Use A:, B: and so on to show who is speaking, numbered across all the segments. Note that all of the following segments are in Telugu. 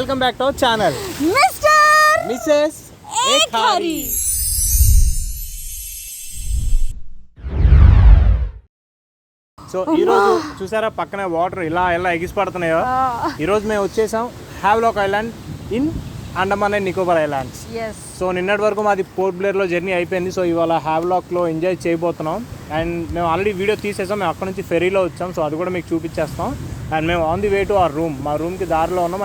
A: Welcome back to our channel
B: mister
A: misses ఏఖారి. సో ఈరోజు చూసారా పక్కనే వాటర్ ఇలా ఎగిసి పడుతున్నాయో. ఈరోజు మేము వచ్చేసాం Havelock island in Andaman and Nicobar islands. So నిన్నటి వరకు మాది పోర్ట్ బ్లేర్లో జర్నీ అయిపోయింది. సో ఇవాళ హ్యావ్లాక్లో ఎంజాయ్ చేయబోతున్నాం. అండ్ మేము ఆల్రెడీ వీడియో తీసేసాం. మేము అక్కడ నుంచి ఫెరీలో వచ్చాం. సో అది కూడా మీకు చూపించేస్తాం. అండ్ మేము on the way to our room, మా రూమ్కి దారిలో ఉన్నాం.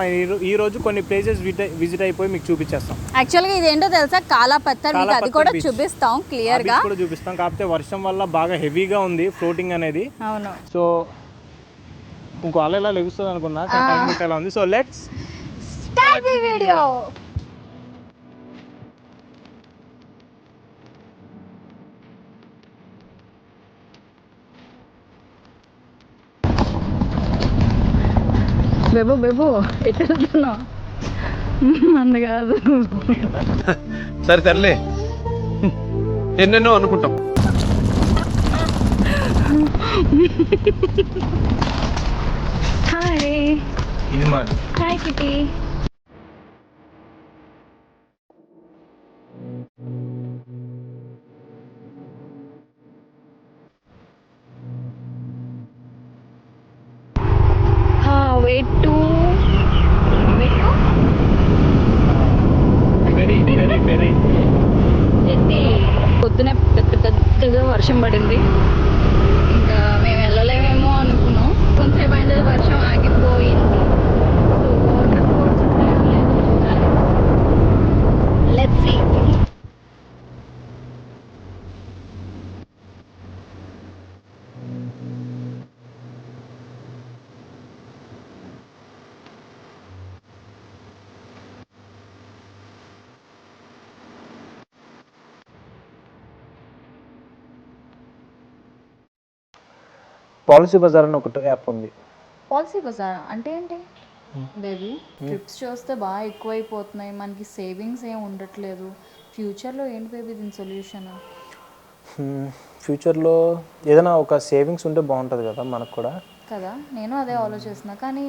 A: ఈ రోజు కొన్ని ప్లేసెస్ విజిట్ అయిపోయి మీకు చూపించేస్తాం.
B: యాక్చువల్గా ఇదేంటో తెలుసా, కాలాపత్తర్. మీకు అది కూడా చూపిస్తాం క్లియర్ గా
A: కూడా చూపిస్తాం. కాకపోతే వర్షం వల్ల బాగా హెవీగా ఉంది ఫ్లోటింగ్ అనేది.
B: అవును.
A: సో ఇంకో అలా ఇలా లెగుస్తుంది అనుకున్నా, టైం ఉంది. So let's
B: start the video. బేబు ఎట్లా వెళ్తున్నావు? అందు కాదు,
C: సరే తరలే, ఎన్నెన్నో అనుకుంటాం.
B: హాయ్.
C: ఇది మా
B: హాయ్ కిటీ. పొద్దునే పెద్దగా వర్షం పడింది. ఇంకా మేము వెళ్ళలేమేమో అనుకున్నాం. కొంతసేపు అయిన వర్షం ఆగిపోయింది. Let's see.
A: పాలసీ బజార్ అని ఒకటి యాప్ ఉంది.
B: పాలసీ బజార్ అంటే ఏంటి బేబీ? ట్రిప్స్ చూస్తే బాగా ఎక్కువైపోతున్నాయి, మనకి సేవింగ్స్ ఏం ఉండట్లేదు. ఫ్యూచర్లో ఏంటి బేబీ దీని సొల్యూషన్?
A: ఫ్యూచర్లో ఏదైనా ఒక సేవింగ్స్ ఉంటే బాగుంటుంది కదా మనకు కూడా.
B: కదా, నేను అదే ఆలోచిస్తున్నా. కానీ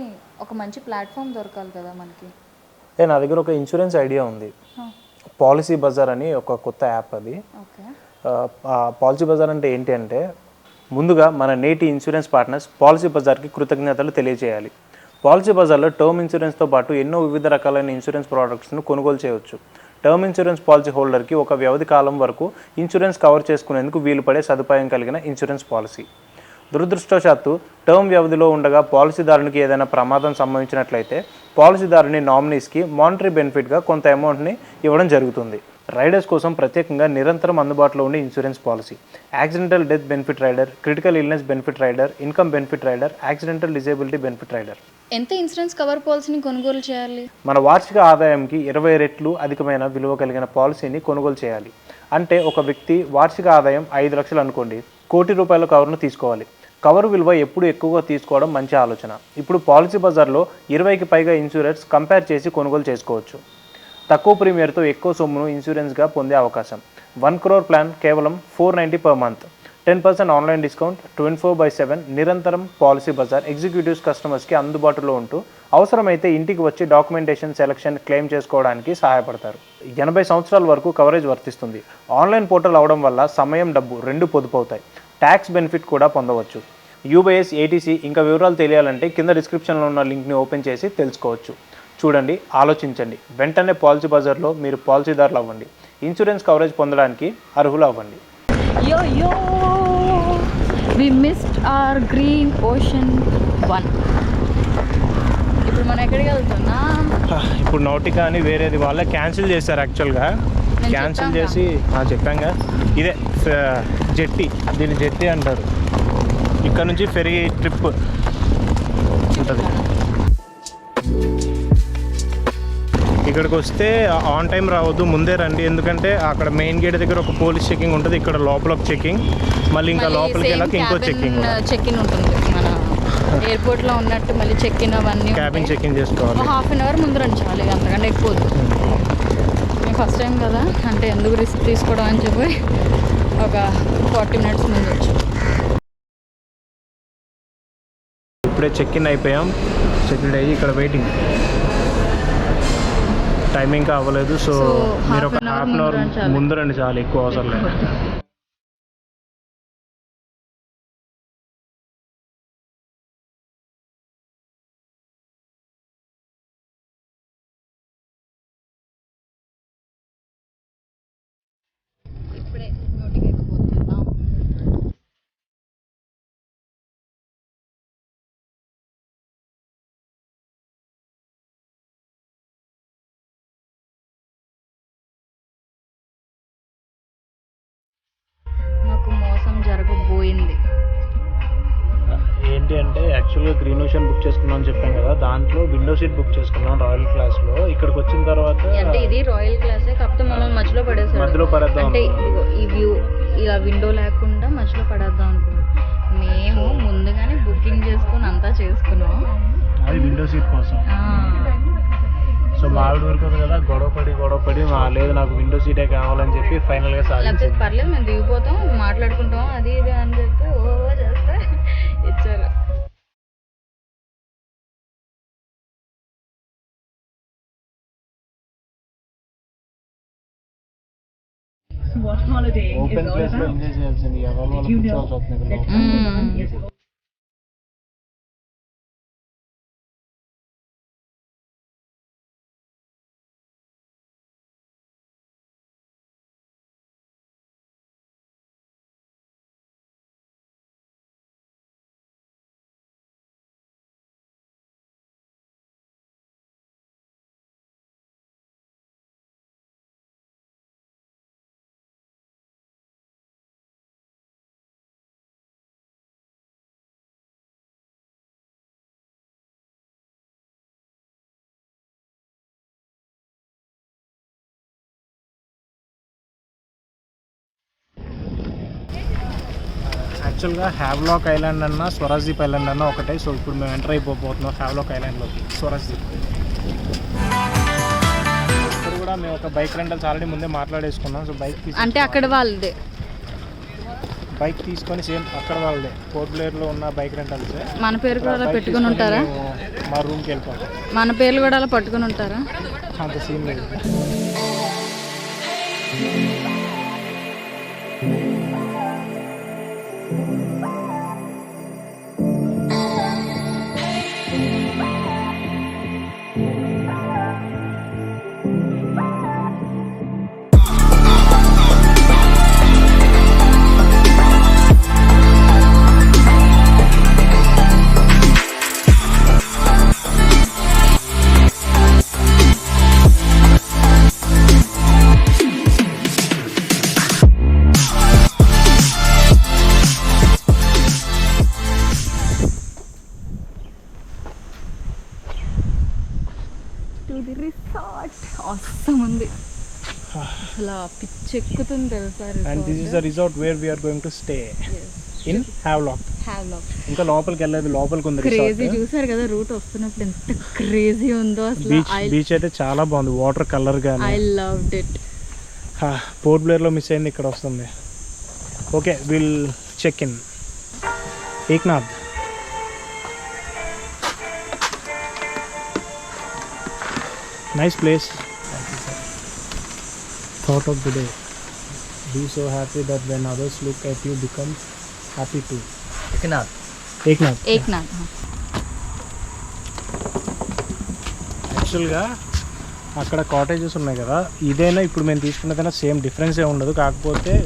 B: ఒక మంచి ప్లాట్ఫామ్ దొరకాలి కదా మనకి.
A: నా దగ్గర ఒక ఇన్సూరెన్స్ ఐడియా ఉంది. పాలసీ బజార్ అని ఒక కొత్త యాప్ అది.
B: ఓకే.
A: పాలసీ బజార్ అంటే ఏంటి అంటే, ముందుగా మన నేటి ఇన్సూరెన్స్ పార్ట్నర్స్ పాలసీ బజార్కి కృతజ్ఞతలు తెలియజేయాలి. పాలసీ బజార్లో టర్మ్ ఇన్సూరెన్స్తో పాటు ఎన్నో వివిధ రకాలైన ఇన్సూరెన్స్ ప్రోడక్ట్స్ను కొనుగోలు చేయవచ్చు. టర్మ్ ఇన్సూరెన్స్ పాలసీ హోల్డర్కి ఒక వ్యవధి కాలం వరకు ఇన్సూరెన్స్ కవర్ చేసుకునేందుకు వీలు పడే సదుపాయం కలిగిన ఇన్సూరెన్స్ పాలసీ. దురదృష్టవశాత్తు టర్మ్ వ్యవధిలో ఉండగా పాలసీదారునికి ఏదైనా ప్రమాదం సంభవించినట్లయితే పాలసీదారుని నామినీస్కి మానిటరీ బెనిఫిట్గా కొంత అమౌంట్ని ఇవ్వడం జరుగుతుంది. రైడర్స్ కోసం ప్రత్యేకంగా నిరంతరం అందుబాటులో ఉండే insurance policy: accidental death benefit rider, critical illness benefit rider, income benefit rider, accidental disability benefit rider.
B: ఎంత ఇన్సూరెన్స్ కవర్ పాలసీని కొనుగోలు చేయాలి?
A: మన వార్షిక ఆదాయంకి 20 రెట్లు అధికమైన విలువ కలిగిన పాలసీని కొనుగోలు చేయాలి. అంటే ఒక వ్యక్తి వార్షిక ఆదాయం 5 లక్షలు అనుకోండి, ₹1 కోటి కవర్ను తీసుకోవాలి. కవర్ విలువ ఎప్పుడు ఎక్కువగా తీసుకోవడం మంచి ఆలోచన. ఇప్పుడు పాలసీ బజార్లో 20కి పైగా ఇన్సూరెన్స్ కంపేర్ చేసి కొనుగోలు చేసుకోవచ్చు. తక్కువ ప్రీమియర్తో ఎక్కువ సొమ్మును ఇన్సూరెన్స్గా పొందే అవకాశం. 1 crore ప్లాన్ కేవలం $490 per month. 10% online discount. 24/7 నిరంతరం పాలసీ బజార్ ఎగ్జిక్యూటివ్స్ కస్టమర్స్కి అందుబాటులో ఉంటూ అవసరమైతే ఇంటికి వచ్చి డాక్యుమెంటేషన్, సెలక్షన్, క్లెయిమ్ చేసుకోవడానికి సహాయపడతారు. 80 సంవత్సరాల వరకు కవరేజ్ వర్తిస్తుంది. ఆన్లైన్ పోర్టల్ అవడం వల్ల సమయం, డబ్బు రెండు పొదుపు అవుతాయి. ట్యాక్స్ బెనిఫిట్ కూడా పొందవచ్చు. యూబీఎస్, ఏటీసీ ఇంకా వివరాలు తెలియాలంటే కింద డిస్క్రిప్షన్లో ఉన్న లింక్ని ఓపెన్ చేసి తెలుసుకోవచ్చు. చూడండి, ఆలోచించండి, వెంటనే పాలసీ బజార్లో మీరు పాలసీదారులు అవ్వండి. ఇన్సూరెన్స్ కవరేజ్ పొందడానికి అర్హులు అవ్వండి.
B: We missed our green ocean 1. ఇప్పుడు మనం ఎక్కడికి వెళ్తున్నాం?
A: ఇప్పుడు నౌటికా అని వేరేది వాళ్ళే క్యాన్సిల్ చేశారు. యాక్చువల్గా క్యాన్సిల్ చేసి చెప్పాంగా, ఇదే జెట్టి, దీన్ని జెట్టి అంటారు. ఇక్కడ నుంచి ఫెరీ ట్రిప్ ఉంటుంది. ఇక్కడికి వస్తే ఆన్ టైం రావద్దు, ముందే రండి. ఎందుకంటే అక్కడ మెయిన్ గేట్ దగ్గర ఒక పోలీస్ చెకింగ్ ఉంటుంది, ఇక్కడ లోపల ఒక చెకింగ్, మళ్ళీ ఇంకా లోపలికి వెళ్ళాక ఇంకో చెకింగ్
B: ఉంటుంది. మన ఎయిర్పోర్ట్లో ఉన్నట్టు మళ్ళీ చెక్కిన్ అవన్నీ
A: క్యాబిన్ చెకింగ్ చేసుకోవాలి.
B: ½ an hour ముందు రండి చాలు, అంతకంటే ఎక్కువ వద్దు. మేము ఫస్ట్ టైం కదా, అంటే ఎందుకు రిస్క్ తీసుకోవడం అని చెప్పి ఒక 40 minutes ముందు వచ్చి.
A: ఇప్పుడే చెక్ ఇన్ అయిపోయాం. చెక్ ఇన్ అయ్యి ఇక్కడ వెయిటింగ్. టైమింగ్ అవ్వలేదు. సో
B: So,
A: మీరు ఒక
B: half an hour
A: half an hour
B: ముందు రండి చాలు.
A: ముందు రండి చాలు, ఎక్కువ అవసరం లేదు.
B: ఇప్పుడే నోటికి ఎక్కిపోతున్నాం. నాకు మోసం జరగబోయింది.
A: ఏంటి అంటే యాక్చువల్గా గ్రీన్ ఓషన్ బుక్ చేసుకున్నాం అని చెప్పాం కదా, దాంట్లో విండో సీట్ బుక్ చేసుకున్నాం రాయల్ క్లాస్లో. ఇక్కడికి వచ్చిన తర్వాత
B: అంటే ఇది రాయల్ క్లాసే, కాకపోతే మమ్మల్ని మధ్యలో పడేసాడు.
A: మధ్యలో పడేద్దాం
B: అంటే ఇదిగో ఈ వ్యూ ఇలా విండో లేకుండా మధ్యలో పడేద్దాం అనుకున్నాం. మేము ముందుగానే బుకింగ్ చేసుకుని అంతా చేసుకున్నాం.
A: అది విండో సీట్ కోసం.
B: ఆ,
A: సో మా ఆవిడ ఊరుకుంది కదా, గొడవపడి లేదు నాకు విండో సీటే కావాలని చెప్పి ఫైనల్గా
B: లేకపోతే
A: సాధించింది.
B: పర్లేదు మేము దిగిపోతాం, మాట్లాడుకుంటాం అది ఇది అని చెప్పి ఓ చేస్తే ఇచ్చారు.
A: ఓపెన్ ప్లేస్ లో ఎంజాయ్ చేయాల్సింది, ఎవరి వల్ల కూర్చోవాల్సి వస్తుంది ఇక్కడ. యాక్చువల్గా హ్యావ్లాక్ ఐలాండ్ అన్న స్వరాజ్దీప్ ఐలాండ్ అన్న ఒకటే. సో ఇప్పుడు మేము ఎంటర్ అయిపోతున్నాం హ్యావ్లాక్ ఐలాండ్లోకి, స్వరాజ్దీప్. ఇక్కడ కూడా మేము ఒక బైక్ రెంటల్స్ ఆల్రెడీ ముందే మాట్లాడేసుకున్నాం. సో
B: అంటే అక్కడ వాళ్ళదే
A: బైక్ తీసుకొని సేమ్ అక్కడ వాళ్ళదే పోర్ట్ బ్లేర్లో ఉన్న బైక్ రెంటల్స్.
B: మన పేరు కూడా అలా పెట్టుకుని ఉంటారా?
A: మా రూమ్కి వెళ్ళిపోతాం.
B: మన పేర్లు కూడా అలా పట్టుకుని ఉంటారా?
A: అంత సీన్ లేదు.
B: అవసరం ఉంది అసలు, పిచ్చెక్కుతుంది తెలుసా.
A: And this is the resort where we are going to stay in Havelock. ఇంకా లోపలికి వెళ్ళలేదు, లోపలికి ఉంది
B: క్రేజీ. చూసారు కదా రూట్ వస్తున్నప్పుడు ఎంత క్రేజీ ఉందో అసలు.
A: బీచ్ అయితే చాలా బాగుంది, వాటర్ కలర్ గానీ.
B: I loved it.
A: పోర్ట్ బ్లేర్లో మిస్ అయింది, ఇక్కడ వస్తుంది. Okay, will check in. Eknath, nice place. Thought of the day: be so happy that when others look at you, become happy too. Eknath. యాక్చువల్గా అక్కడ కాటేజెస్ ఉన్నాయి కదా, ఇదైనా ఇప్పుడు మేము తీసుకున్నదైనా సేమ్ డిఫరెన్స్ ఏ ఉండదు. కాకపోతే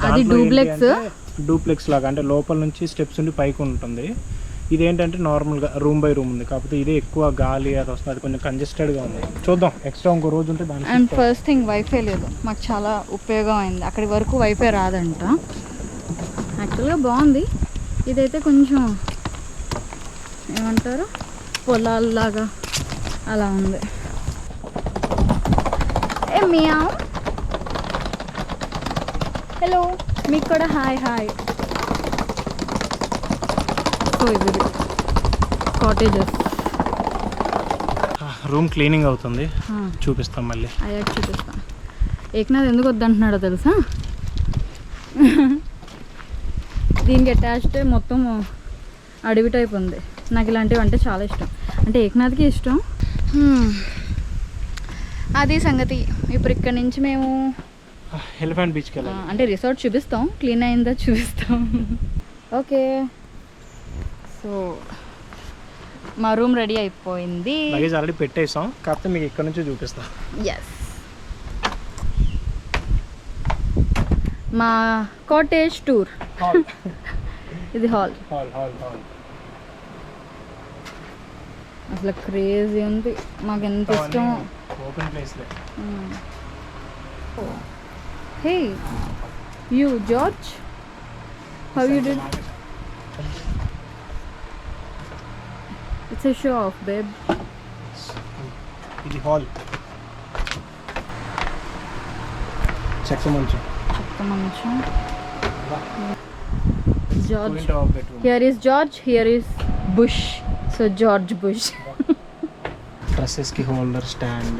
B: అది
A: డూప్లెక్స్ లాగా, అంటే లోపల నుంచి స్టెప్స్ ఉండి పైకి ఉంటుంది. ఇదేంటంటే నార్మల్గా రూమ్ బై రూమ్ ఉంది, కాకపోతే ఇదే ఎక్కువ గాలి అది వస్తుంది, అది కొంచెం కంజెస్టెడ్గా ఉంది. చూద్దాం, ఎక్స్ట్రా ఇంకో రోజు ఉంటే దానికి.
B: అండ్ ఫస్ట్ థింగ్ వైఫై లేదు, మాకు చాలా ఉపయోగం అయింది. అక్కడి వరకు వైఫై రాదంట. యాక్చువల్గా బాగుంది. ఇదైతే కొంచెం ఏమంటారు పొలాల్లాగా అలా ఉంది. ఏ మియావ్, హలో, మీకు కూడా హాయ్. సో ఇది కాటేజెస్.
A: రూమ్ క్లీనింగ్ అవుతుంది, చూపిస్తాం మళ్ళీ.
B: అయ్యాక చూపిస్తాం. ఏక్నాథ్ ఎందుకు వద్దంటున్నాడో తెలుసా? దీనికి అటాచ్డ్ మొత్తం అడవి టైప్ ఉంది. నాకు ఇలాంటివి అంటే చాలా ఇష్టం, అంటే ఏక్నాథ్కి ఇష్టం. అది సంగతి. ఇప్పుడు ఇక్కడ నుంచి మేము
A: ఎలిఫెంట్ బీచ్కి వెళ్ళాలి.
B: అంటే రిసార్ట్ చూపిస్తాం, క్లీన్ అయిందా చూపిస్తాం. ఓకే, సో మా రూమ్ రెడీ అయిపోయింది.
A: లగేజ్ ఆల్రెడీ పెట్టేసాం, కాకపోతే మీకు ఇక్కడ నుంచి చూపిస్తాం.
B: ఎస్, మా కాటేజ్ టూర్. ఇది హాల్. అసలు క్రేజీ ఉంది, మాకు ఎంత ఇష్టం.
A: Open place.
B: Hey you George, how you did? It's a show off babe.
A: ఇది హాల్. చెక్క మంచం.
B: George. Here is George, here is Bush. So George Bush.
A: Dresses కి హోల్డర్, స్టాండ్,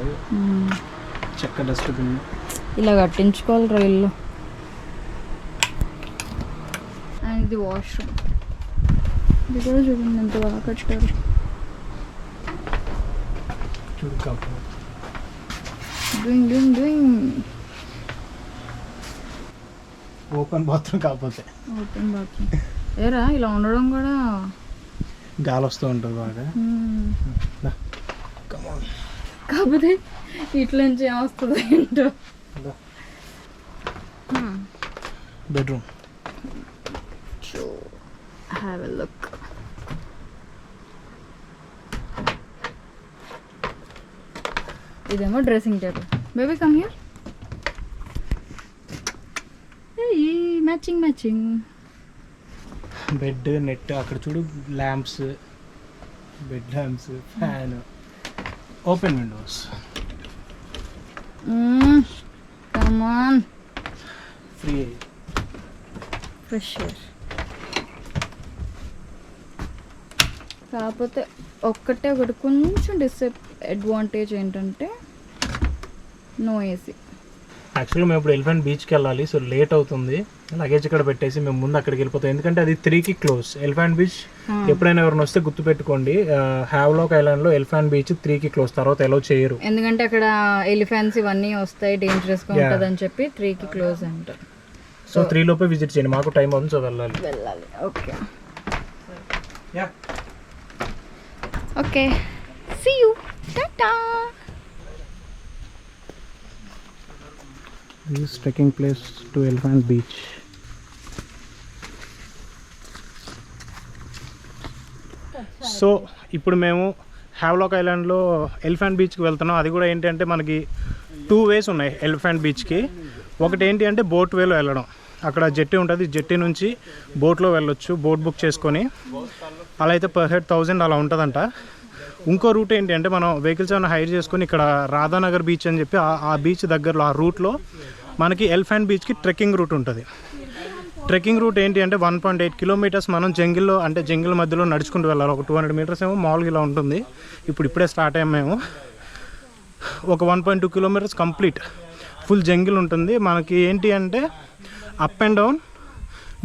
A: చెక్క డస్ట్బిన్.
B: ఇలా కట్టించుకోవాలి రైల్లో. అండ్ ఇది వాష్రూమ్. ఇది కూడా చూడండి ఎంత బాగా కట్టారు.
A: చూడు కప్పు.
B: Doing
A: open bathroom. కాకపోతే
B: ఓపెన్ బాత్రూమ్ ఏరా, ఇలా ఉండడం కూడా
A: గాలి వస్తూ ఉంటుంది బాగా.
B: కాకపోతే ఇట్లా నుంచి ఏమొస్తుంది ఏంటో.
A: బెడ్రూమ్.
B: Have a look. ఇదేమో dressing table. Baby come here. Matching.
A: Bed, net. అక్కడ చూడు lamps, bed lamps, fan, open windows.
B: Come on, fresh air. కాకపోతే ఒకటి కొంచెం డిసడ్వాంటేజ్ ఏంటంటే నో ఏసీ.
A: యాక్చువల్గా మేము ఇప్పుడు ఎలిఫెంట్ బీచ్కి వెళ్ళాలి, సో లేట్ అవుతుంది. లగేజ్ ఇక్కడ పెట్టేసి మేము ముందు అక్కడికి వెళ్ళిపోతాం, ఎందుకంటే అది 3కి క్లోజ్. ఎలిఫెంట్ బీచ్ ఎప్పుడైనా ఎవరైనా వస్తే గుర్తుపెట్టుకోండి, హ్యావ్లాక్ ఐలాండ్లో ఎలిఫెంట్ బీచ్ 3కి క్లోజ్, తర్వాత ఎలా చేయరు.
B: ఎందుకంటే అక్కడ ఎలిఫెంట్స్ ఇవన్నీ వస్తాయి, డేంజరస్గా ఉంటుంది అని చెప్పి 3కి క్లోజ్ అంటారు.
A: సో 3 లోపే విజిట్ చేయండి, మాకు టైం అవుతుంది, సో వెళ్ళాలి.
B: Okay okay, see you, tata.
A: This is trekking place to Elephant Beach. So ఇప్పుడు మేము హ్యావ్లాక్ ఐలాండ్లో ఎలిఫెంట్ బీచ్కి వెళ్తున్నాం. అది కూడా ఏంటంటే మనకి 2 వేస్ ఉన్నాయి ఎలిఫెంట్ బీచ్కి. ఒకటి ఏంటి అంటే బోట్ వేలో వెళ్ళడం, అక్కడ జెట్టి ఉంటుంది, జెట్టి నుంచి బోట్లో వెళ్ళొచ్చు, బోట్ బుక్ చేసుకొని. అలా అయితే పర్ హెడ్ 1000 అలా ఉంటుందంట. ఇంకో రూట్ ఏంటి అంటే మనం వెహికల్స్ ఏమైనా హైర్ చేసుకొని ఇక్కడ రాధానగర్ బీచ్ అని చెప్పి ఆ బీచ్ దగ్గరలో ఆ రూట్లో మనకి ఎలిఫెంట్ బీచ్కి ట్రెక్కింగ్ రూట్ ఉంటుంది. ట్రెక్కింగ్ రూట్ ఏంటి అంటే 1.8 కిలోమీటర్స్ మనం జంగిల్లో, అంటే జంగిల్ మధ్యలో నడుచుకుంటూ వెళ్ళాలి. ఒక 200 మీటర్స్ ఏమో మామూలుగా ఇలా ఉంటుంది. ఇప్పుడే స్టార్ట్ అయ్యాము మేము. ఒక 1.2 కిలోమీటర్స్ కంప్లీట్ ఫుల్ జంగిల్ ఉంటుంది. మనకి ఏంటి అంటే అప్ అండ్ డౌన్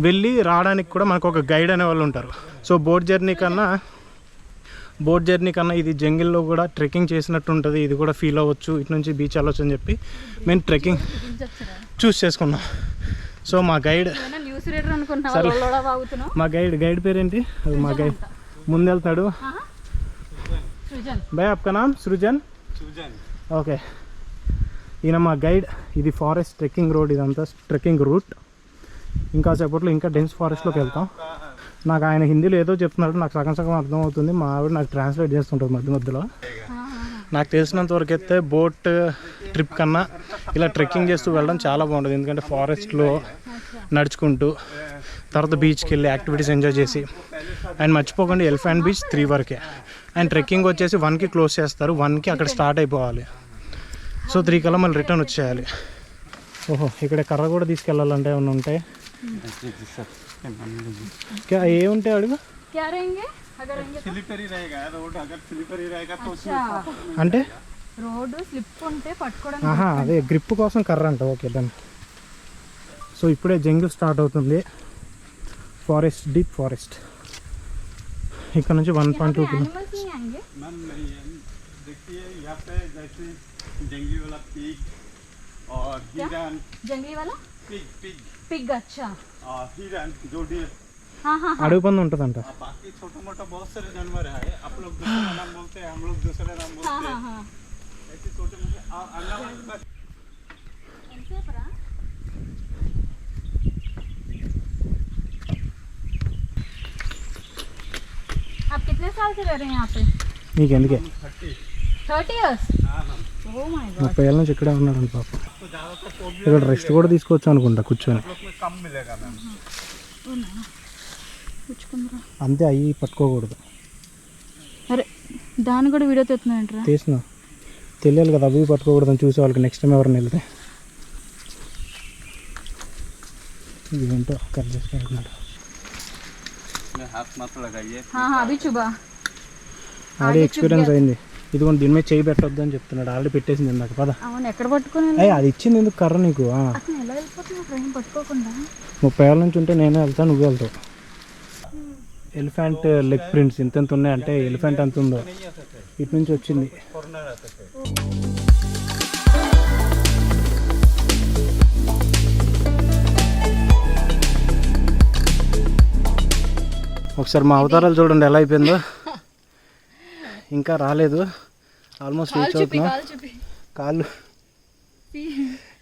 A: వెళ్ళి రావడానికి కూడా మనకు ఒక గైడ్ అనే వాళ్ళు ఉంటారు. సో బోట్ జర్నీ కన్నా ఇది జంగిల్లో కూడా ట్రెక్కింగ్ చేసినట్టు ఉంటుంది. ఇది కూడా ఫీల్ అవ్వచ్చు, ఇటు నుంచి బీచ్ వెళ్ళొచ్చు అని చెప్పి మేము ట్రెక్కింగ్ చూస్ చేసుకున్నాం. సో మా గైడ్ గైడ్ పేరేంటి? మా గైడ్ ముందు వెళ్తాడు. భయ్ ఆప్కా నామ్? సృజన్. ఓకే, ఈయన మా గైడ్. ఇది ఫారెస్ట్ ట్రెక్కింగ్ రోడ్, ఇదంతా ట్రెక్కింగ్ రూట్. ఇంకా సేపట్లో ఇంకా డెన్స్ ఫారెస్ట్లోకి వెళ్తాం. నాకు ఆయన హిందీలో ఏదో చెప్తున్నాడు, నాకు సగం అర్థమవుతుంది. మా ఆవిడ నాకు ట్రాన్స్లేట్ చేస్తుంటుంది మధ్యలో. నాకు తెలిసినంత వరకు అయితే బోట్ ట్రిప్ కన్నా ఇలా ట్రెక్కింగ్ చేస్తూ వెళ్ళడం చాలా బాగుంటుంది. ఎందుకంటే ఫారెస్ట్లో నడుచుకుంటూ తర్వాత బీచ్కి వెళ్ళి యాక్టివిటీస్ ఎంజాయ్ చేసి. అండ్ మర్చిపోకండి ఎలిఫెంట్ బీచ్ 3 వరకే. అండ్ ట్రెక్కింగ్ వచ్చేసి 1కి క్లోజ్ చేస్తారు, 1కి అక్కడ స్టార్ట్ అయిపోవాలి. సో 3 కల్లా మళ్ళీ రిటర్న్ వచ్చేయాలి. ఓహో, ఇక్కడ కర్ర కూడా తీసుకెళ్ళాలంటే ఏమన్నా ఉంటాయి? ఏముంటాయి అడుగు? అంటే
B: రోడ్ స్లిప్ ఉంటే పట్టుకోవడం.
A: అదే గ్రిప్ కోసం కర్ర అంట. Okay done. సో ఇప్పుడే జంగిల్ స్టార్ట్ అవుతుంది. Forest, deep forest. ఇక్కడ నుంచి 1.2 కిలోమీటర్స్.
D: जंगली वाला पिग और हिरन
B: जंगली वाला
D: पिग पिग
B: पिग अच्छा
D: हिरन जो डियर
B: हाँ हाँ हाँ
A: అడవి పంది ఉంటుందంట.
D: बाकी छोटा मोटा बहुत सारे जानवर है आप लोग दूसरा नाम बोलते हैं हम लोग दूसरा नाम
B: हाँ
D: बोलते
B: हाँ
D: हैं
B: हाँ
D: ऐसे छोटे मोटे और अंडा
B: आप कितने साल से रह रहे हैं यहाँ पे?
A: నీకు ఎందుకే
B: 30 years?
D: हाँ हाँ
B: Oh my god.
A: 30 ఏళ్ళ నుంచి ఇక్కడే ఉన్నాడు పాప.
D: तो ज़्यादातर प्रॉब्लम
A: ఇక్కడ రెస్ట్ కూడా తీసుకోవచ్చు అనుకుంటా కూర్చొని.
D: लोग में कम मिलेगा मैम
B: పుచ్చుకుందిరా.
A: అంతే అయ్యి పట్టుకోకూడదు.
B: అరే దాన్ని కూడా వీడియో తెస్తున్నాయంటరా.
A: తీసిన తెలియాలి కదా అవి పట్టుకోకూడదు అని చూసే వాళ్ళకి నెక్స్ట్ టైం ఎవరిని వెళ్తే ఇది ఏంటో కట్ చేసుకుంటున్నాడు.
D: हाथ मत लगाइए
B: हाँ हाँ अभी चुबा.
A: ఆల్రెడీ ఎక్స్పీరియన్స్ అయింది. ఇదిగోండి దీని మీద చేయి పెట్టొద్దు అని చెప్తున్నాడు. ఆల్రెడీ పెట్టేసింది ఇందాక పద.
B: అవును ఎక్కడ పట్టుకొని
A: అయ్యి అది ఇచ్చింది ఎందుకు కర్ర నీకు?
B: అసలు ఎలా వెళ్ళిపోతున్నావు ఫ్రెండ్ పట్టుకోకుండా?
A: 30 ఏళ్ళ నుంచి ఉంటే నేనే వెళ్తాను నువ్వే వెళ్తావు. ఎలిఫెంట్ లెగ్ ప్రింట్స్ ఇంత ఉన్నాయి అంటే ఎలిఫెంట్ ఎంత ఉందో ఇటు నుంచి వచ్చింది. ఒకసారి మా అవతారాలు చూడండి ఎలా అయిపోయిందో. ఇంకా రాలేదు, ఆల్మోస్ట్ రీచ్ అవుతున్నా. కాళ్ళు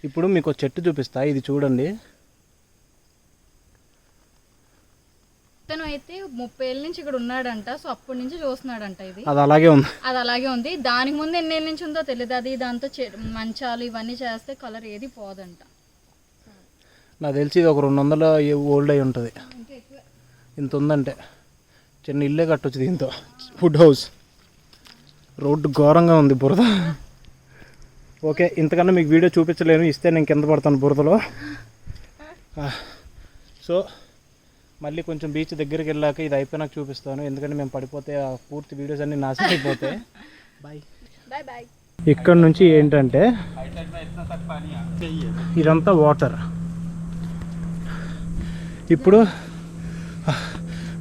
A: ఇప్పుడు మీకు ఒక చెట్టు చూపిస్తా, ఇది చూడండి.
B: తను అయితే 30 ఏళ్ళ నుంచి ఇక్కడ ఉన్నాడంట. సో అప్పటి నుంచి చూస్తున్నాడంట. ఇది
A: అది అలాగే ఉంది.
B: అది అలాగే ఉంది. దానికి ముందు ఎన్ని ఏళ్ళ నుంచి ఉందో తెలియదు. అది దాంతో మంచాలు ఇవన్నీ చేస్తే కలర్ ఏది పోదంట.
A: నాకు తెలిసి ఇది ఒక 200 ఓల్డ్ అయి ఉంటుంది. ఇంత ఉందంటే చిన్న ఇల్లే కట్టొచ్చు దీంతో. Food house. రోడ్డు ఘోరంగా ఉంది, బురద. ఓకే, ఇంతకన్నా మీకు వీడియో చూపించలేను, ఇస్తే నేను కింద పడతాను బురదలో. సో మళ్ళీ కొంచెం బీచ్ దగ్గరికి వెళ్ళాక ఇది అయిపోయినాక చూపిస్తాను, ఎందుకంటే మేము పడిపోతే ఆ పూర్తి వీడియోస్ అన్నీ నాశనం అయిపోతాయి. Bye
B: bye bye.
A: ఇక్కడ నుంచి ఏంటంటే ఇదంతా వాటర్. ఇప్పుడు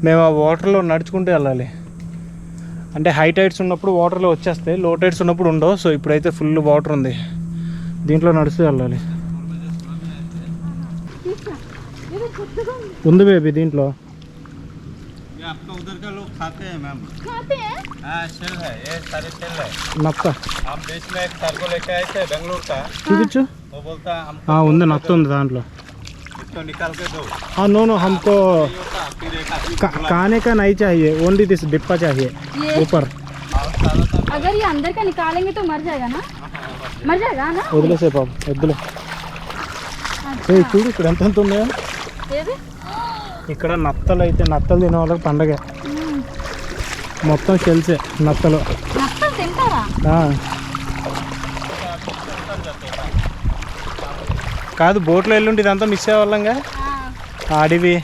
A: మేము ఆ వాటర్లో నడుచుకుంటూ వెళ్ళాలి. అంటే హై టైడ్స్ ఉన్నప్పుడు వాటర్లో వచ్చేస్తాయి, లో టైడ్స్ ఉన్నప్పుడు ఉండవు. సో ఇప్పుడైతే ఫుల్ వాటర్ ఉంది, దీంట్లో నడుస్తూ వెళ్ళాలి. ఉంది బేబీ దీంట్లో.
D: ये आपका उधर का लोग खाते हैं मैम.
B: खाते हैं?
D: हाँ शेल है, ये सारे शेल है.
A: నత్త
D: हम बीच में एक कार्गो लेके आए थे बेंगलोर का.
A: చూపించు.
D: वो बोलता है हम
A: ఉంది, నత్త ఉంది దాంట్లో.
D: इसको निकाल के दो.
A: नो नो हमको
D: नहीं होता, फिर एक आदमी
A: खाने का नहीं चाहिए, ओनली दिस डिब्बा चाहिए
B: ये
A: ऊपर.
B: अगर ये अंदर का निकालेंगे तो मर जाएगा ना? मर जाएगा ना?
A: వదిలేసే పాపం, వద్దులే. ఏ చూడు ఇక్కడ ఎంత ఉన్నాయో.
B: ఏది?
A: ఇక్కడ నత్తలు అయితే నత్తలు తినే వాళ్ళకి పండగ. మొత్తం షెల్సే నత్తలు.
B: నత్తలు తింటారా?
A: కాదు, బోట్లో వెళ్ళుంటే ఇదంతా మిస్ అయ్యేవాళ్ళంగా. అడవి.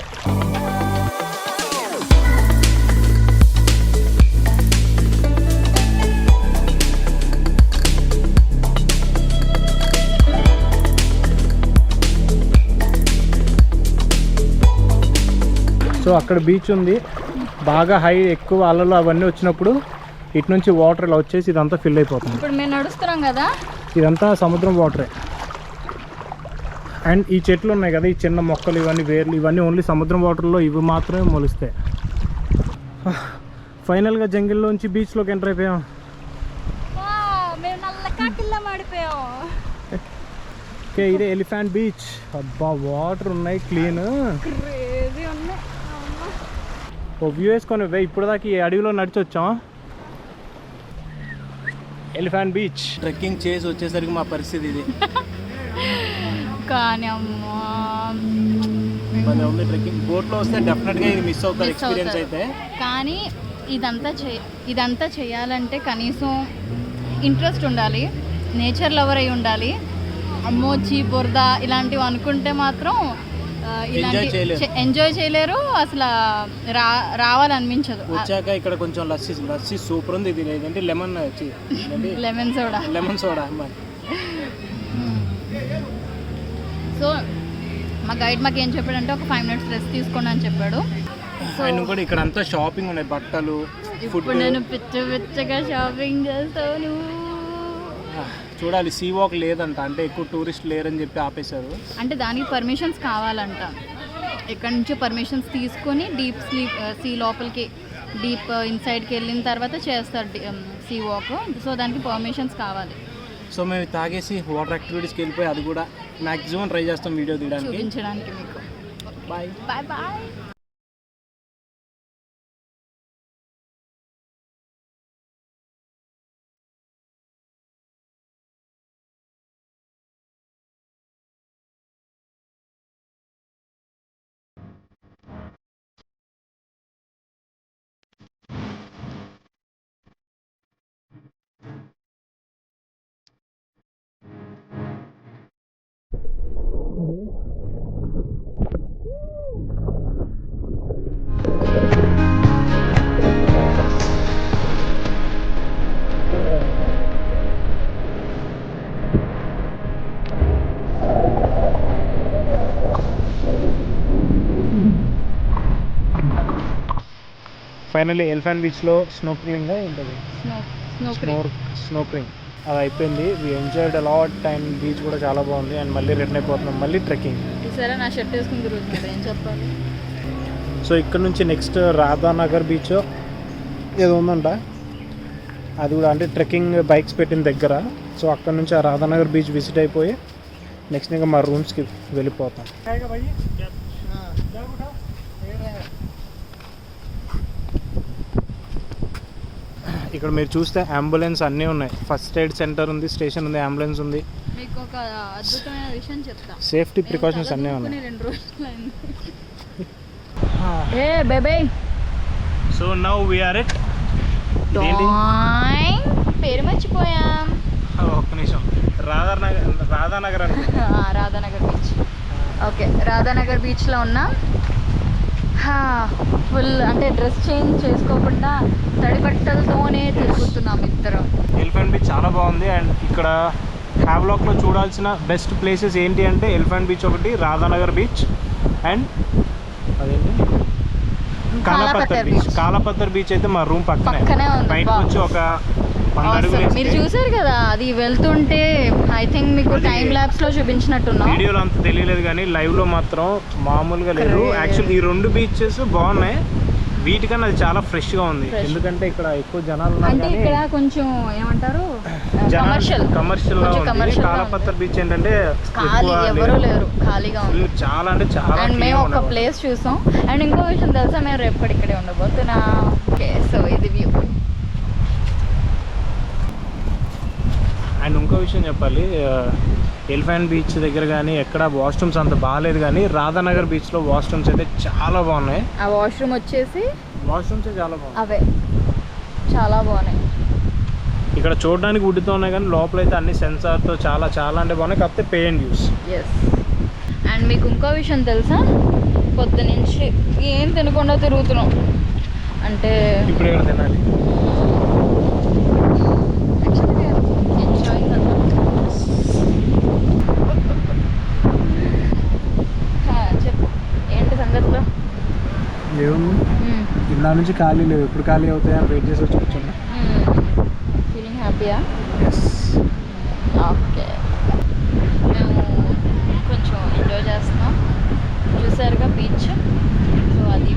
A: సో అక్కడ బీచ్ ఉంది, బాగా హై ఎక్కువ అలలు అవన్నీ వచ్చినప్పుడు ఇటు నుంచి వాటర్ ఇలా వచ్చేసి ఇదంతా ఫిల్ అయిపోతుంది.
B: ఇప్పుడు మేము నడుస్తున్నాం కదా,
A: ఇదంతా సముద్రం వాటరే. అండ్ ఈ చెట్లు ఉన్నాయి కదా, ఈ చిన్న మొక్కలు ఇవన్నీ వేర్లు ఇవన్నీ ఓన్లీ సముద్రం వాటర్లో ఇవి మాత్రమే మొలుస్తాయి. ఫైనల్గా జంగిల్లోంచి బీచ్లోకి ఎంటర్ అయిపోయాం.
B: మేము నల్లకాకిల్లా మాడిపోయాం.
A: ఓకే, ఇదే ఎలిఫెంట్ బీచ్. అబ్బా వాటర్ ఉన్నాయి, క్లీన్.
B: క్రేజీ ఉన్నాయి.
A: ఓ వ్యూ వేసుకొని ఇప్పుడు దాకా ఈ అడవిలో నడిచి వచ్చాం. ఎలిఫెంట్ బీచ్ ట్రెక్కింగ్ చేసి వచ్చేసరికి మా పరిస్థితి ఇది.
B: కానీ అమ్మా
A: ఉంది ట్రెక్కింగ్. బోట్లో వస్తే డెఫినెట్గా ఇది మిస్ అవుతారు ఎక్స్పీరియన్స్ అయితే.
B: కానీ ఇదంతా చేయాలంటే కనీసం ఇంట్రెస్ట్ ఉండాలి, నేచర్ లవర్ అయి ఉండాలి. అమ్మోచి బురద ఇలాంటివి అనుకుంటే మాత్రం ఎంజాయ్ చేయలేరు, అసలు రావాలనిపించదు.
A: వచ్చాక ఇక్కడ కొంచెం లస్సీ సూపర్ ఉంది. ఇది లేదంటే లెమన్ సోడా.
B: సో మా గైడ్ మాకు ఏం చెప్పాడంటే ఒక 5 minutes రెస్ట్ తీసుకోండి అని చెప్పాడు.
A: ఆయన కూడా ఇక్కడ అంతా షాపింగ్ ఉన్నాయి, బట్టలు, ఫుడ్.
B: ఇప్పుడు నేను పిచ్చగా షాపింగ్ చేస్తాను.
D: చూడాలి. సీ వాక్ లేదంట, అంటే ఎక్కువ టూరిస్ట్ లేరని చెప్పి ఆపేశారు.
B: అంటే దానికి పర్మిషన్స్ కావాలంట. ఇక్కడ నుంచి పర్మిషన్స్ తీసుకొని డీప్ సీ లోపలికి డీప్ ఇన్సైడ్కి వెళ్ళిన తర్వాత చేస్తారు సీ వాక్. సో దానికి పర్మిషన్స్ కావాలి.
D: సో మేము తాగేసి వాటర్ యాక్టివిటీస్కి వెళ్ళిపోయి అది కూడా మ్యాక్సిమం ట్రై చేస్తాం వీడియో తీయడానికి.
B: చూపించడానికి మీకు.
D: Bye
B: bye bye.
A: Finally elephant బీచ్లో స్నోక్లింగ్ ఉంటుంది. స్నోక్లింగ్ అది అయిపోయింది. We enjoyed a lot and beach కూడా చాలా బాగుంది. అండ్ మళ్ళీ రిటర్న్ అయిపోతున్నాం, మళ్ళీ ట్రెక్కింగ్.
B: సరే నా షర్ట్ వేసుకుని తిరుగుతున్నారు, ఏం చెప్పాలి.
A: సో ఇక్కడ నుంచి నెక్స్ట్ రాధానగర్ బీచ్ ఏదో ఉందంట, అది కూడా అంటే ట్రెక్కింగ్ బైక్స్ పెట్టిన దగ్గర. సో అక్కడ నుంచి ఆ రాధానగర్ బీచ్ విజిట్ అయిపోయి నెక్స్ట్ ఇంకా మా రూమ్స్కి వెళ్ళిపోతాం. ఇక్కడ మీరు చూస్తే అంబులెన్స్ అన్నీ ఉన్నాయి. ఫస్ట్ ఎయిడ్ సెంటర్ ఉంది, స్టేషన్ ఉంది, అంబులెన్స్ ఉంది.
B: మీకు ఒక అద్భుతమైన విషయం చెప్తా.
A: సేఫ్టీ ప్రికాషన్స్ అన్నీ ఉన్నాయి.
B: 2 రోజులు ఏ baby.
A: So now we are at
B: పేరు మర్చిపోయాం.
A: ఒక్క నిమిషం. రాధానగర్
B: రాధానగర్ బీచ్. ఓకే, రాధానగర్ బీచ్లో ఉన్నాం. ఫుల్ అంటే డ్రెస్ చేంజ్ చేసుకోకుండా తడి బట్టలతోనే తిరుగుతున్నాం ఇద్దరం.
A: ఎలిఫెంట్ బీచ్ చాలా బాగుంది. అండ్ ఇక్కడ హ్యావ్లాక్లో చూడాల్సిన బెస్ట్ ప్లేసెస్ ఏంటి అంటే ఎలిఫెంట్ బీచ్ ఒకటి, రాధానగర్ బీచ్ అండ్ అదేంటి కాలాపత్తర్ బీచ్. కాలాపత్తర్ బీచ్ అయితే మా రూమ్ పక్కనే
B: ఉంది.
A: బయటకు వచ్చి ఒక 100 అడుగులు.
B: మీరు చూసారు కదా అది వెళ్తుంటే. ఐ థింక్ మీకు టైం ల్యాబ్స్ లో చూపించినట్టున్నా.
A: వీడియోలో అంత తెలియలేదు కానీ లైవ్ లో మాత్రం మామూలుగా లేదు. యాక్చువల్లీ ఈ 2 బీచెస్ బాగున్నాయి, వీటికన్నా అది చాలా ఫ్రెష్ గా ఉంది. ఎందుకంటే ఇక్కడ ఎక్కువ జనాలు
B: అంటే ఇక్కడ కొంచెం ఏమంటారు
A: కమర్షియల్ గా ఉంది. కాలాపత్తర్ బీచ్ ఏంటంటే
B: ఎవరు లేరు, ఖాళీగా ఉంది.
A: చాలా అంటే చాలా.
B: అండ్ మేము ఒక ప్లేస్ చూసాం. అండ్ ఇంకో విషయం తెలుసా, మేము రేపు ఇక్కడే ఉండబోతున్నా. ఓకే, సో ఇది వ్యూ.
A: అండ్ ఇంకో విషయం చెప్పాలి, ఎలిఫెంట్ బీచ్ దగ్గర కానీ ఎక్కడ వాష్రూమ్స్ అంత బాగాలేదు, కానీ రాధానగర్ బీచ్లో వాష్రూమ్స్ అయితే చాలా బాగున్నాయి.
B: ఆ వాష్రూమ్ వచ్చేసి
A: వాష్రూమ్స్ చాలా బాగున్నాయి,
B: అవే చాలా బాగున్నాయి.
A: ఇక్కడ చూడడానికి ఉడ్డుతో ఉన్నాయి కానీ లోపల అయితే అన్ని సెన్సార్తో చాలా చాలా అంటే బాగున్నాయి. కాకపోతే pay and use.
B: Yes. And మీకు ఇంకో విషయం తెలుసా, పొద్దు నుంచి ఏం తినకుండా తిరుగుతున్నాం. అంటే
A: ఇప్పుడు ఎక్కడ తినాలి?
B: ఏంటి సంగతిలో?
A: ఏముంది, ఇలా నుంచి ఖాళీ లేవు, ఎప్పుడు ఖాళీ అవుతాయని వెయిట్ చేసి వచ్చి కూర్చున్నా.
B: ఫీలింగ్ హ్యాపీయా?
A: ఎస్.
B: ఓకే, మేము కొంచెం ఎంజాయ్ చేస్తున్నాం. చూసారుగా బీచ్. సో అది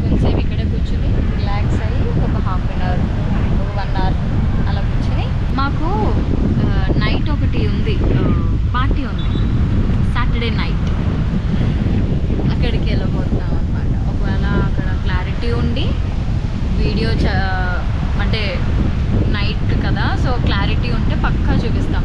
B: కొంచెంసేపు ఇక్కడే కూర్చుని రిలాక్స్ అయ్యి ఒక హాఫ్ అన్ అవర్, ఒక 1 అవర్ అలా కూర్చుని. మాకు నైట్ ఒకటి ఉంది, పార్టీ ఉంది, సాటర్డే నైట్. అక్కడికి వెళ్ళబోతున్నాం అనమాట. ఒకవేళ అక్కడ క్లారిటీ ఉండి వీడియో అంటే నైట్ కదా, సో క్లారిటీ ఉంటే పక్కా చూపిస్తాం.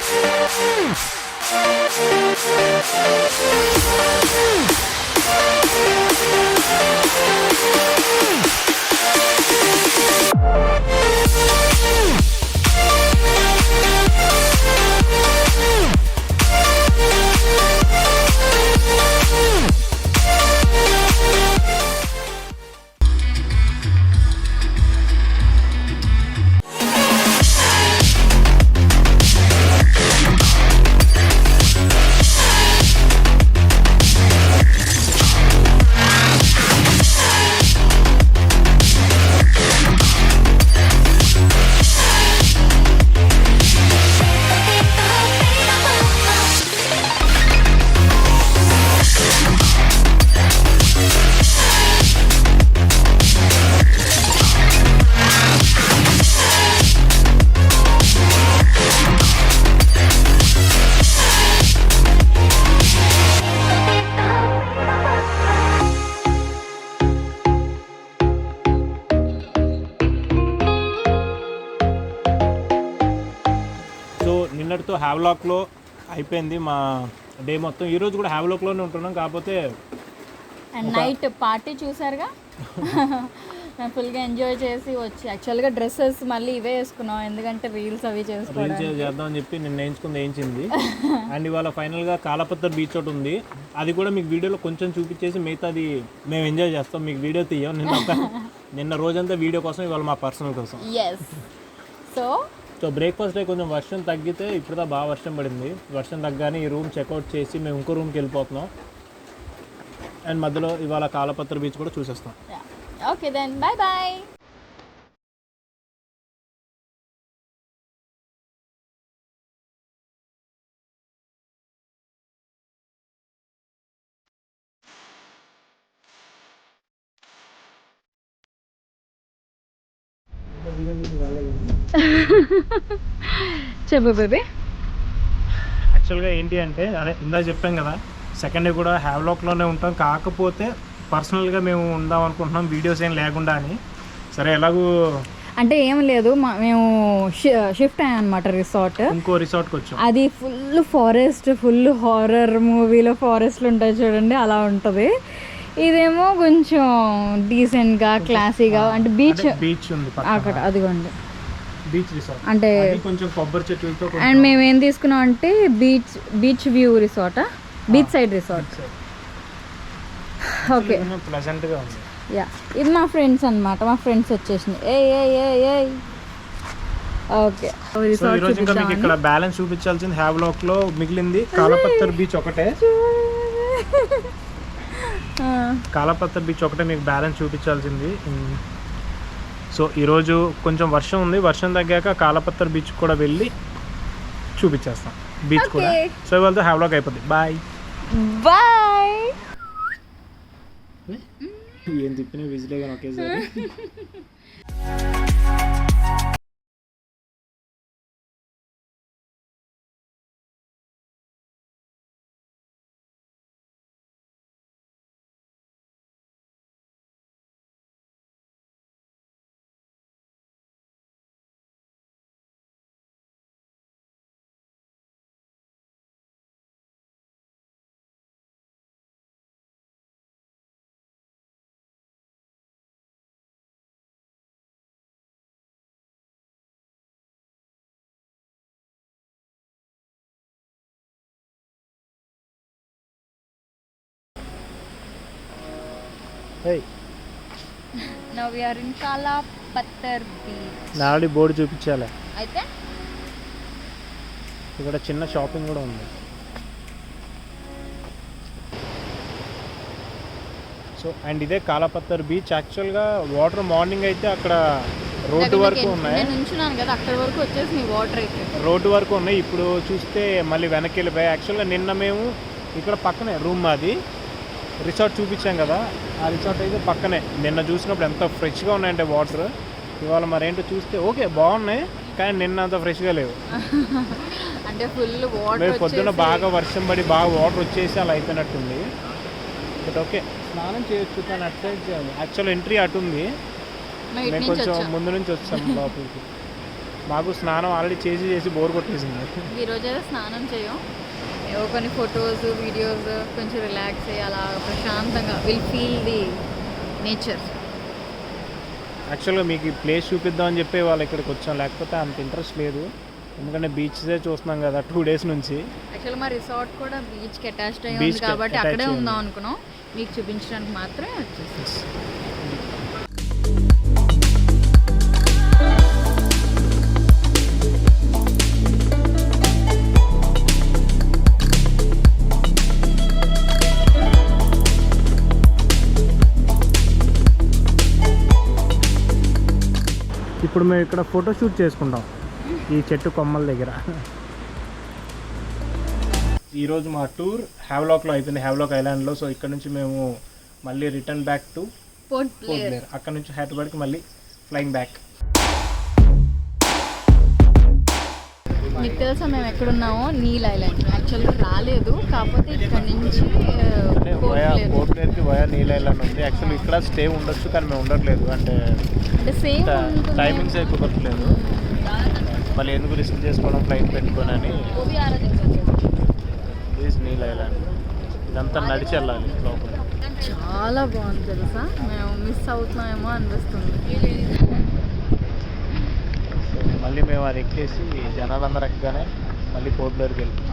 A: సో నిన్నటితో హ్యావ్లాక్లో అయిపోయింది మా డే మొత్తం. ఈరోజు కూడా హ్యావ్లాక్లోనే ఉంటున్నాం, కాకపోతే
B: అండ్ నైట్ పార్టీ చూసారుగా. మేము ఫుల్గా ఎంజాయ్ చేసి వచ్చి యాక్చువల్గా డ్రెస్సెస్ మళ్ళీ ఇవే వేసుకున్నాం, ఎందుకంటే రీల్స్ అవి చేసుకోవడానికి.
A: రీల్స్ చేద్దామని చెప్పి నిన్న వేయించింది. అండ్ ఇవాళ ఫైనల్గా కాలపత్ర బీచ్ ఒకటి ఉంది, అది కూడా మీకు వీడియోలో కొంచెం చూపించేసి మిగతాది మేము ఎంజాయ్ చేస్తాం. మీకు వీడియో తీయం, నిన్న రోజంతా వీడియో కోసం, ఇవాళ మా పర్సనల్ కోసం.
B: ఎస్. సో
A: బ్రేక్ఫాస్ట్ కొంచెం వర్షం తగ్గితే, ఇప్పుడు బాగా వర్షం పడింది. వర్షం తగ్గగానే ఈ రూమ్ చెక్అవుట్ చేసి మేము ఇంకో రూమ్కి వెళ్ళిపోతున్నాం. అండ్ మధ్యలో ఇవాళ కాలపత్ర బీచ్ కూడా చూసేస్తాం.
B: Okay then bye bye. చెప్పు బేబీ.
A: యాక్చువల్గా ఏంటి అంటే, అదే ఇందాక చెప్పాం కదా, సెకండ్ డే కూడా హ్యావ్లాక్లోనే ఉంటాం, కాకపోతే పర్సనల్గా మేము ఉందాం అనుకుంటున్నాం వీడియోస్ ఏం లేకుండా అని. సరే ఎలాగూ
B: అంటే ఏం లేదు, మేము షిఫ్ట్ అయ్యాం అనమాట రిసార్ట్.
A: ఇంకో రిసార్ట్కి వచ్చాం.
B: అది ఫుల్ ఫారెస్ట్, ఫుల్ హారర్ మూవీలో ఫారెస్ట్లు ఉంటాయి చూడండి, అలా ఉంటుంది. ఇదేమో కొంచెం డీసెంట్గా క్లాసీగా, అంటే
A: బీచ్ ఉంది
B: అక్కడ, అదిగోండి
A: బీచ్ రిసార్ట్,
B: అంటే
A: కొంచెం కొబ్బరి చెట్లతో.
B: అండ్ మేము ఏం తీసుకున్నాం అంటే బీచ్ వ్యూ రిసార్టా, బీచ్ సైడ్ రిసార్ట్. ఓకే,
A: ప్లెజెంట్గా ఉంది.
B: యా, ఇది మా ఫ్రెండ్స్ అన్నమాట, మా ఫ్రెండ్స్ వచ్చేసింది. ఓకే,
A: ఈరోజు ఇంకా మీకు ఇక్కడ బ్యాలెన్స్ చూపించాల్సింది హ్యావ్లాక్లో మిగిలింది కాలపత్ర బీచ్ ఒకటే. కాలపత్ర బీచ్ ఒకటే మీకు బ్యాలెన్స్ చూపించాల్సింది. సో ఈరోజు కొంచెం వర్షం ఉంది, వర్షం తగ్గాక కాలపత్ర బీచ్ కూడా వెళ్ళి చూపించేస్తాం బీచ్ కూడా. సో ఇవాళతో హ్యావ్లాక్ అయిపోద్ది. Bye
B: bye.
A: ఏం తిప్పినా విజిలే కానీ ఒకేసారి.
B: Now we are in Kalapattar beach.
A: Already board చూపించాలి.
B: అయితే
A: ఇక్కడ చిన్న షాపింగ్ కూడా ఉంది. సో అండ్ ఇదే కాలపత్తర్ బీచ్. యాక్చువల్గా వాటర్ మార్నింగ్ అయితే అక్కడ రోడ్డు వరకు ఉన్నాయి,
B: నేను ఉంచున్నాను కదా, అక్కడ వరకు వచ్చేసి మీ వాటర్ అయితే
A: రోడ్డు వరకు ఉన్నాయి. ఇప్పుడు చూస్తే మళ్ళీ వెనక్కి వెళ్ళిపోయాయి. యాక్చువల్గా నిన్న మేము ఇక్కడ పక్కనే రూమ్ మాది, రిసార్ట్ చూపించాం కదా, ఆ రిసార్ట్ అయితే పక్కనే. నిన్న చూసినప్పుడు ఎంత ఫ్రెష్గా ఉన్నాయంటే వాటర్. ఇవాళ మరేంటో చూస్తే ఓకే బాగున్నాయి, కానీ నిన్న అంత ఫ్రెష్గా లేవు.
B: అంటే ఫుల్ వాటర్,
A: మేము పొద్దున్న బాగా వర్షం పడి బాగా వాటర్ వచ్చేసి అలా అయిపోయినట్టుంది. బట్ ఓకే, స్నానం చేయొచ్చు, కానీ అటు సైడ్ చేయాలి. యాక్చువల్ ఎంట్రీ అటు ఉంది, మేము కొంచెం ముందు నుంచి వచ్చాం లోపలికి. మాకు స్నానం ఆల్రెడీ చేసి బోర్ కొట్టేసింది.
B: ఈరోజు అయితే స్నానం చేయం, ఏవో కొన్ని ఫొటోస్ వీడియోస్ కొంచెం రిలాక్స్ అయ్యి అలా ప్రశాంతంగా విల్ ఫీల్ ది నేచర్.
A: యాక్చువల్గా మీకు ఈ ప్లేస్ చూపిద్దామని చెప్పి వాళ్ళు ఇక్కడికి వచ్చాం, లేకపోతే అంత ఇంట్రెస్ట్ లేదు. ఎందుకంటే బీచెసే చూస్తున్నాం కదా 2 days నుంచి.
B: యాక్చువల్గా మా రిసార్ట్ కూడా బీచ్కి అటాచ్డ్ అయ్యి
A: Beach
B: ఉంది
A: కి
B: కాబట్టి
A: attach
B: అక్కడే
A: అయ్యి
B: ఉందాం
A: ఉంది.
B: అనుకున్నాం, మీకు చూపించడానికి మాత్రమే వచ్చేసి.
A: ఇప్పుడు మేము ఇక్కడ ఫోటోషూట్ చేసుకుంటాం ఈ చెట్టు కొమ్మల దగ్గర. ఈరోజు మా టూర్ హ్యావ్లాక్లో అయిపోయింది, హ్యావ్లాక్ ఐలాండ్లో. సో ఇక్కడ నుంచి మేము మళ్ళీ return back to
B: port
A: port
B: Blair.
A: Blair. అక్కడ నుంచి హైదరాబాద్కి మళ్ళీ ఫ్లయింగ్ బ్యాక్.
B: మీకు తెలుసా మేము ఎక్కడున్నామో? నీల్ ఐలాండ్. యాక్చువల్గా రాలేదు, కాకపోతే ఇక్కడ నుంచి
A: అంటే
B: పోర్ట్ బ్లేర్.
A: పోర్ట్ బ్లేర్కి వయా నీల్ ఐలాండ్ ఉంది. యాక్చువల్లీ ఇక్కడ స్టే ఉండొచ్చు కానీ మేము ఉండట్లేదు, అంటే
B: అంటే సేమ్
A: టైమింగ్స్ కుదరట్లేదు. మళ్ళీ ఎందుకు రిస్క్ చేసుకోవడం ఫ్లైట్ పెట్టుకొని అని ప్లీజ్ నీల్ ఐలాండ్. ఇదంతా నడిచి వెళ్ళాలి లోపల.
B: చాలా బాగుంది తెలుసా, మేము మిస్ అవుతున్నామేమో అనిపిస్తుంది.
A: సో మళ్ళీ మేము అది ఎక్కేసి జనాలందరూ ఎక్కగానే మళ్ళీ పోర్ట్ బ్లేర్కి వెళ్తాం.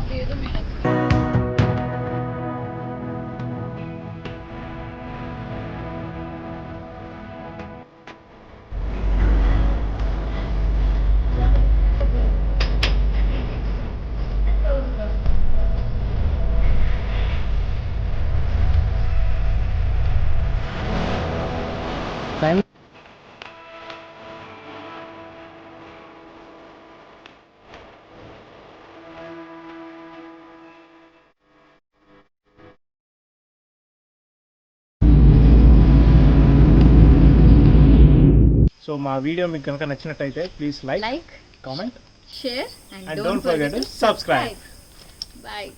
A: సో మా వీడియో మీకు కనుక నచ్చినట్టయితే please like,
B: like,
A: comment
B: share
A: and don't forget to subscribe.
B: Bye.